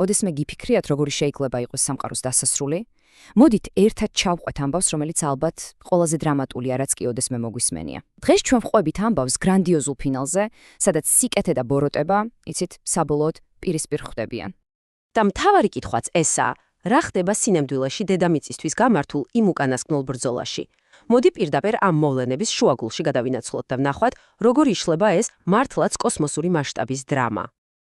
ოდესმე გიფიქრიათ, როგორი შეიძლება იყოს სამყაროს დასასრული? მოდით ერთად ჩავყვეთ ამბავს, რომელიც ალბათ ყველაზე დრამატულია, რაც კი ოდესმე მოგვისმენია. დღეს ჩვენ ვყვებით ამბავს გრანდიოზულ ფინალზე, სადაც სიკეთე და ბოროტება, იცით, საბოლოოდ პირისპირ ხვდებიან. და მთავარი კითხვაც ესაა, რა ხდება სინამდვილეში დედამიწისთვის გამართულ იმ უკანასკნელ ბრძოლაში? მოდი პირდაპირ ამ მოვლენების შუაგულში გადავინაცვლოთ და ვნახოთ, როგორ იშლება ეს მართლაც კოსმოსური მასშტაბის დრამა.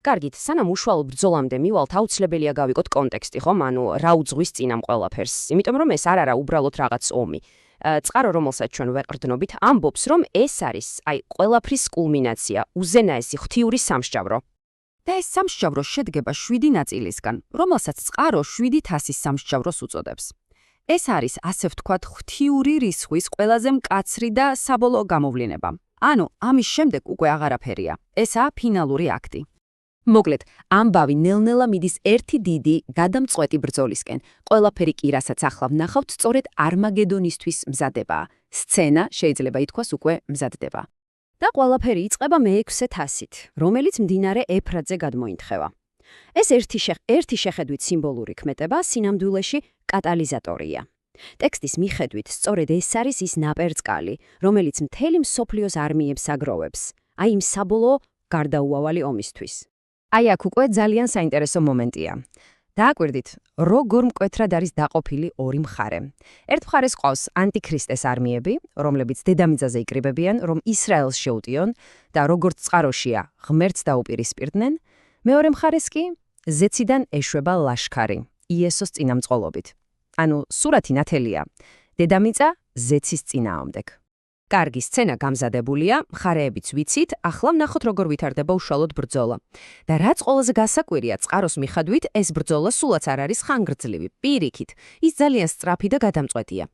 კარგით, სანამ უშუალო ბრძოლამდე მივალთ, აუცილებელია გავიგოთ კონტექსტი, ხომ? ანუ რა უძღვის წინამ ყველაფერს. იმიტომ რომ ეს არ არა უბრალოდ რაღაც ომი. წყარო, რომელსაც ჩვენ ვეყრდნობით, ამბობს, რომ ეს არის, ყველაფრის კულმინაცია, უზენაესი ღვთიური სამსჯავრო. და ეს სამსჯავრო შედგება 7 ნაწილისგან, რომელსაც წყარო 7 თასის სამსჯავროს უწოდებს. ეს არის, ასე ვთქვათ, ღვთიური რისხვის ყველაზე მკაცრი და საბოლოო გამოვლენა. ანუ, ამის შემდეგ უკვე აღარაფერია. ესაა ფინალური აქტი. მოკლედ, ამბავი ნელ-ნელა მიდის ერთი დიდი, გადამწყვეტი ბრძოლისკენ. ყველაფერი კი, რასაც ახლა ვნახავთ, სწორედ არმაგედონისთვის მზადებაა. სცენა, შეიძლება ითქვას, უკვე მზადდება. და ყველაფერი იწყება მე-6 თასით, რომელიც მდინარე ეფრატზე გადმოინთხევა. ეს ერთი შეხედვით სიმბოლური ქმედება სინამდვილეში კატალიზატორია. ტექსტის მიხედვით, სწორედ ეს არის ის ნაპერწკალი, რომელიც მთელი მსოფლიოს არმიებს აგროვებს, იმ საბოლოო გარდაუავალი ომისთვის. აქ უკვე ძალიან საინტერესო მომენტია. დააკვირდით, როგორ მკვეთრად არის დაყოფილი ორი მხარე. ერთ მხარეს ყავს ანტიქრისტეს არმიები, რომლებიც დედამიწაზე იკრიბებიან, რომ ისრაელს შეუტიონ და როგორც წყაროშია, ღმერთს დაუპირისპირდნენ. მეორე მხარეს კი ზეციდან ეშვება ლაშქარი, იესოს წინამძღოლობით. ანუ სურათი ნათელია, დედამიწა ზეცის წინააღმდეგ. კარგი სცენა გამზადებულია, მხარეებიც ვიცით, ახლა ვნახოთ როგორ ვითარდება უშუალოდ ბრძოლა. და რაც ყველაზე გასაკვირია, წყაროს მიხედვით, ეს ბრძოლა სულაც არ არის ხანგრძლივი, პირიქით, ის ძალიან სწრაფი და გადამწყვეტია.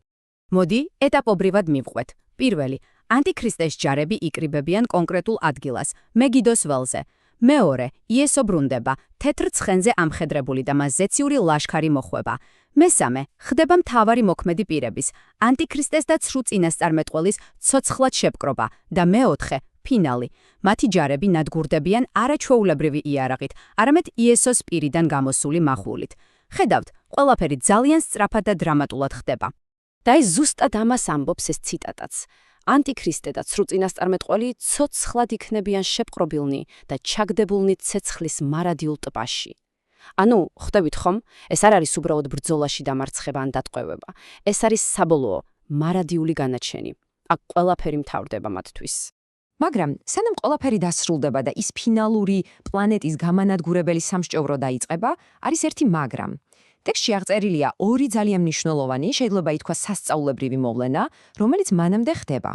მოდი, ეტაპობრივად მივყვეთ. პირველი, ანტიქრისტეს ჯარები იკრიბებიან კონკრეტულ ადგილას, მეგიდოს ველზე. მეორე, იესო ბრუნდება, თეთრ ცხენზე ამხედრებული და მას ზეციური ლაშქარი მოხვება. მესამე, ხდება მთავარი მოქმედი პირების, ანტიქრისტეს და ცრუ წინასწარმეტყველის ცოცხლად შეპყრობა და მეოთხე, ფინალი. მათი ჯარები ნადგურდებიან არაჩვეულებრივი იარაღით, არამედ იესოს პირიდან გამოსული მახულით. ხედავთ, ყველაფერი ძალიან სწრაფად და დრამატულად ხდება. და ეს ზუსტად ამას ამბობს ეს ციტატაც. ანტიქრისტე და ცრუ წინასწარმეტყველი ცოცხლად იქნებიან შეპყრობილნი და ჩაგდებულნი ცეცხლის მარადიულ ტბაში. ანუ, ხვდებით ხომ, ეს არ არის უბრალოდ ბრძოლაში დამარცხება ან დატყვევება. ეს არის საბოლოო, მარადიული განაჩენი. აქ ყველაფერი მთავრდება მათთვის. მაგრამ, სანამ ყველაფერი დასრულდება და ის ფინალური პლანეტის გამანადგურებელი სამსჯავრო დაიწყება, არის ერთი მაგრამ. ტექსტში აღწერილია ორი ძალიან მნიშვნელოვანი, შეიძლება ითქვას სასწაულებრივი მოვლენა, რომელიც მანამდე ხდება.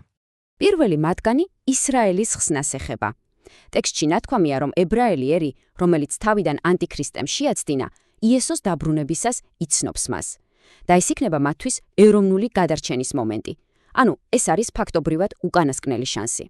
პირველი მათგანი ისრაელის ხსნას ეხება. ტექსტში ნათქვამია, რომ ებრაელი ერი, რომელიც თავიდან ანტიქრისტემ შეაცდინა, იესოს დაბრუნებისას იცნობს მას. და ეს იქნება მათთვის ეროვნული გადარჩენის მომენტი. ანუ, ეს არის ფაქტობრივად უკანასკნელი შანსი.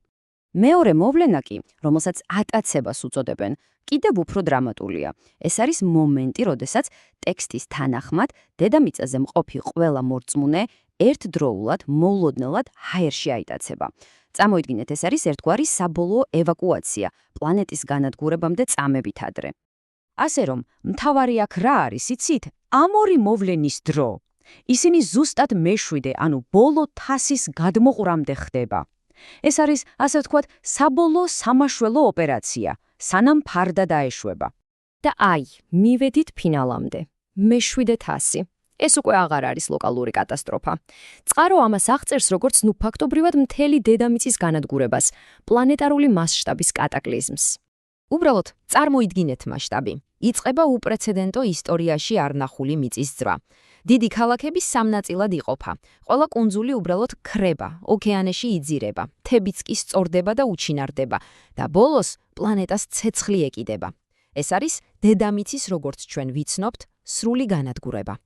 მეორე მოვლენა კი, რომელსაც ატაცებას უწოდებენ, კიდევ უფრო დრამატულია. ეს არის მომენტი, როდესაც ტექსტის თანახმად დედამიწაზე მყოფი ყველა მორწმუნე ერთდროულად, მოულოდნელად ჰაერში აიტაცება. წამოიდგინეთ, ეს არის ერთგვარი საბოლოო ევაკუაცია, პლანეტის განადგურებამდე წამებით ადრე. ასე რომ, მთავარი აქ რა არის, იცით? ამ ორი მოვლენის დრო. ისინი ზუსტად მე-7, ანუ ბოლო თასის გადმოყრამდე ხდება. ეს არის, ასე ვთქვათ, საბოლოო სამაშველო ოპერაცია, სანამ ფარდა დაეშვება. და მივედით ფინალამდე. მე-7 თასი. ეს უკვე აღარ არის ლოკალური კატასტროფა. წყარო ამას აღწერს, როგორც ფაქტობრივად მთელი დედამიწის განადგურებას, პლანეტარული მასშტაბის კატაკლიზმს. უბრალოდ, წარმოიდგინეთ მასშტაბი. იწყება უპრეცედენტო ისტორიაში არ ნახული მიწის ძრა. დიდი ქალაქები სამ ნაწილად იყოფა. ყველა კუნძული უბრალოდ ქრება, ოკეანეში იძირება, მთებიც კი სწორდება და უჩინარდება და ბოლოს პლანეტას ცეცხლი ეკიდება. ეს არის დედამიწის, როგორც ჩვენ ვიცნობთ, სრული განადგურება.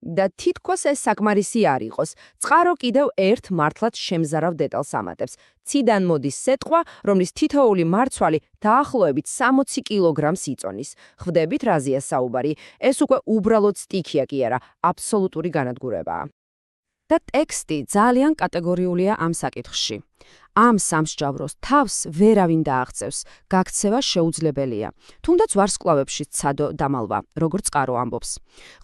და თითქოს ეს საკმარისი არ იყოს. წყარო კიდევ ერთ მართლაც შემზარავ დეტალს ამატებს. ციდან მოდის სეტყვა, რომლის თითოეული მარცვალი დაახლოებით 60 კილოგრამს იწონის. ხვდებით, რაზეა საუბარი? ეს უკვე უბრალოდ სტიქია კი არა, აბსოლუტური განადგურებაა. და ტექსტი ძალიან კატეგორიულია ამ საკითხში. ამ სამსჯავროს თავს ვერავინ დააღწევს, გაქცევა შეუძლებელია. თუნდაც ვარსკვლავებში ცადო დამალვა, როგორც წყარო ამბობს.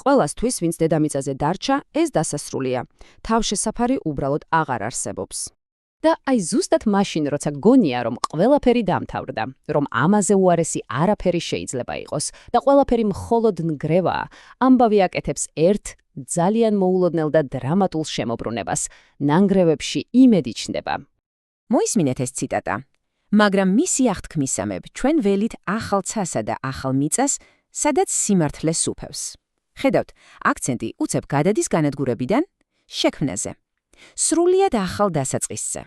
ყველასთვის, ვინც დედამიწაზე დარჩა, ეს დასასრულია. თავშესაფარი უბრალოდ აღარ არსებობს. და აი ზუსტად მაშინ, როცა გონია, რომ ყველაფერი დამთავრდა, რომ ამაზე უარესი არაფერი შეიძლება იყოს და ყველაფერი მხოლოდ ნგრევაა, ამბავი აკეთებს ერთ ძალიან მოულოდნელ და დრამატულ შემოbrunებას. ნანგრევებში იმედი ჩნდება. მოისმინეთ ეს ციტატა. მაგრამ მისი აღთქმისამებ ჩვენ ველით ახალ ცასა და ახალ მიწას, სადაც სიმართლე სუფევს. ხედავთ, აქცენტი უცებ გადადის განადგურებიდან შექმნაზე. სრულიად ახალ დასაწყისზე.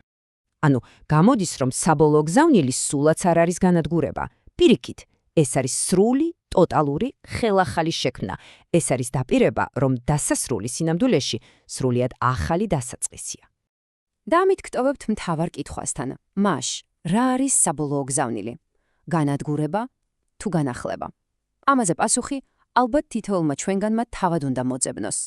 ანუ, გამოდის, რომ საბოლოო გზავნილი სულაც არ არის განადგურება. პირიქით, ეს არის სრული, ტოტალური, ხელახალი შექმნა. ეს არის დაპირება, რომ დასასრული სინამდვილეში სრულიად ახალი დასაწყისია. და ამით გტოვებთ მთავარ კითხვასთან. მაშ, რა არის საბოლოო გზავნილი? განადგურება თუ განახლება? ამაზე პასუხი ალბათ თითოეულმა ჩვენგანმა თავად უნდა მოძებნოს.